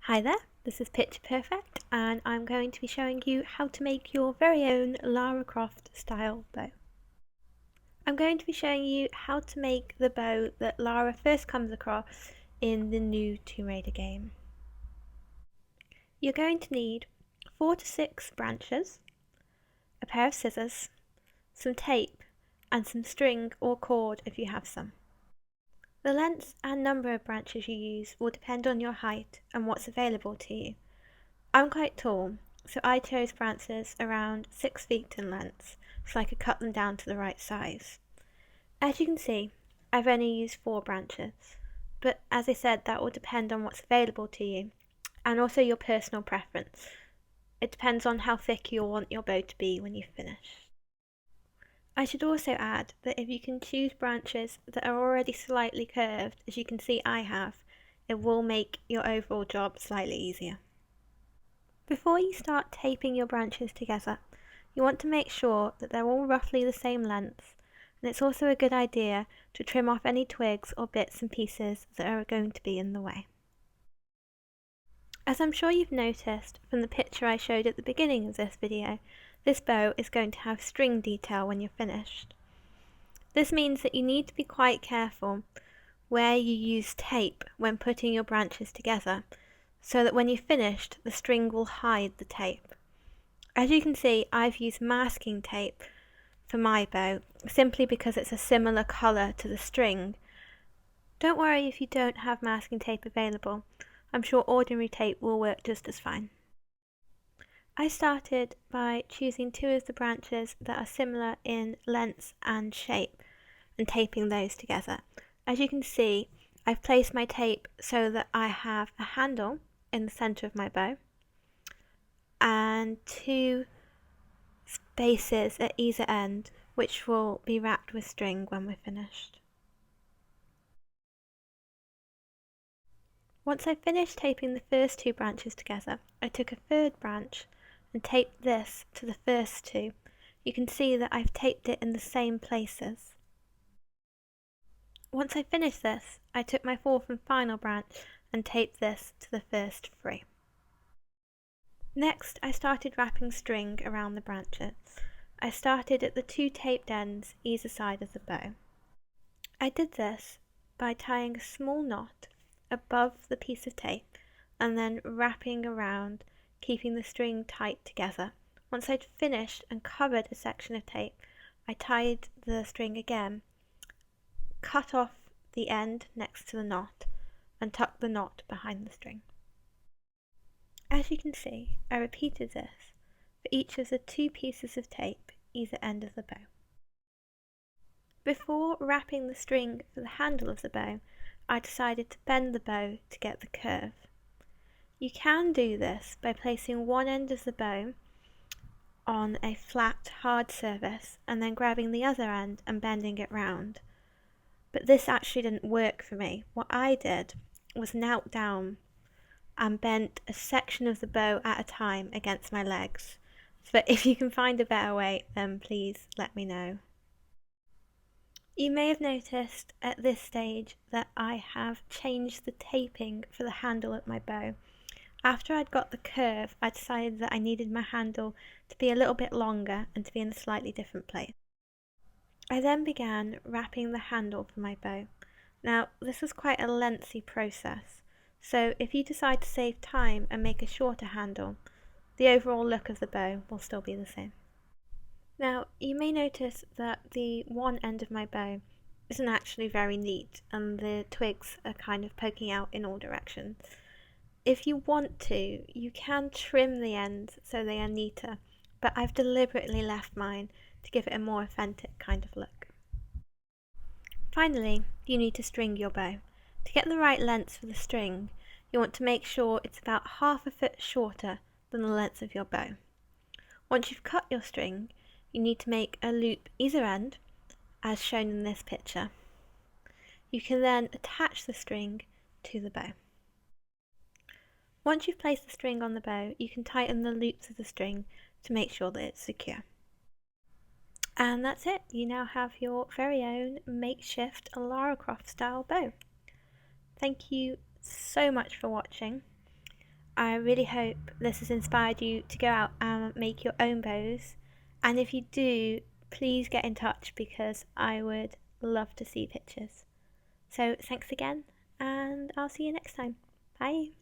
Hi there, this is Picture Perfect and I'm going to be showing you how to make your very own Lara Croft style bow. I'm going to be showing you how to make the bow that Lara first comes across in the new Tomb Raider game. You're going to need 4 to 6 branches, a pair of scissors, some tape and some string or cord if you have some. The length and number of branches you use will depend on your height and what's available to you. I'm quite tall, so I chose branches around 6 feet in length so I could cut them down to the right size. As you can see, I've only used 4 branches, but as I said, that will depend on what's available to you and also your personal preference. It depends on how thick you'll want your bow to be when you finish. I should also add that if you can choose branches that are already slightly curved, as you can see I have, it will make your overall job slightly easier. Before you start taping your branches together, you want to make sure that they're all roughly the same length, and it's also a good idea to trim off any twigs or bits and pieces that are going to be in the way. As I'm sure you've noticed from the picture I showed at the beginning of this video, this bow is going to have string detail when you're finished. This means that you need to be quite careful where you use tape when putting your branches together, so that when you've finished, the string will hide the tape. As you can see, I've used masking tape for my bow, simply because it's a similar colour to the string. Don't worry if you don't have masking tape available, I'm sure ordinary tape will work just as fine. I started by choosing 2 of the branches that are similar in length and shape and taping those together. As you can see, I've placed my tape so that I have a handle in the centre of my bow and 2 spaces at either end which will be wrapped with string when we're finished. Once I finished taping the first 2 branches together, I took a third branch and taped this to the first 2. You can see that I've taped it in the same places. Once I finished this, I took my 4th and final branch and taped this to the first 3. Next, I started wrapping string around the branches. I started at the 2 taped ends either side of the bow. I did this by tying a small knot above the piece of tape and then wrapping around, keeping the string tight together. Once I'd finished and covered a section of tape, I tied the string again, cut off the end next to the knot and tucked the knot behind the string. As you can see, I repeated this for each of the 2 pieces of tape either end of the bow. Before wrapping the string for the handle of the bow, I decided to bend the bow to get the curve. You can do this by placing one end of the bow on a flat, hard surface and then grabbing the other end and bending it round. But this actually didn't work for me. What I did was knelt down and bent a section of the bow at a time against my legs. But if you can find a better way, then please let me know. You may have noticed at this stage that I have changed the taping for the handle of my bow. After I'd got the curve, I decided that I needed my handle to be a little bit longer and to be in a slightly different place. I then began wrapping the handle for my bow. Now, this was quite a lengthy process, so if you decide to save time and make a shorter handle, the overall look of the bow will still be the same. Now, you may notice that the one end of my bow isn't actually very neat and the twigs are kind of poking out in all directions. If you want to, you can trim the ends so they are neater, but I've deliberately left mine to give it a more authentic kind of look. Finally, you need to string your bow. To get the right length for the string, you want to make sure it's about half a foot shorter than the length of your bow. Once you've cut your string, you need to make a loop either end, as shown in this picture. You can then attach the string to the bow. Once you've placed the string on the bow, you can tighten the loops of the string to make sure that it's secure. And that's it, you now have your very own makeshift Lara Croft style bow. Thank you so much for watching. I really hope this has inspired you to go out and make your own bows. And if you do, please get in touch because I would love to see pictures. So thanks again, and I'll see you next time. Bye.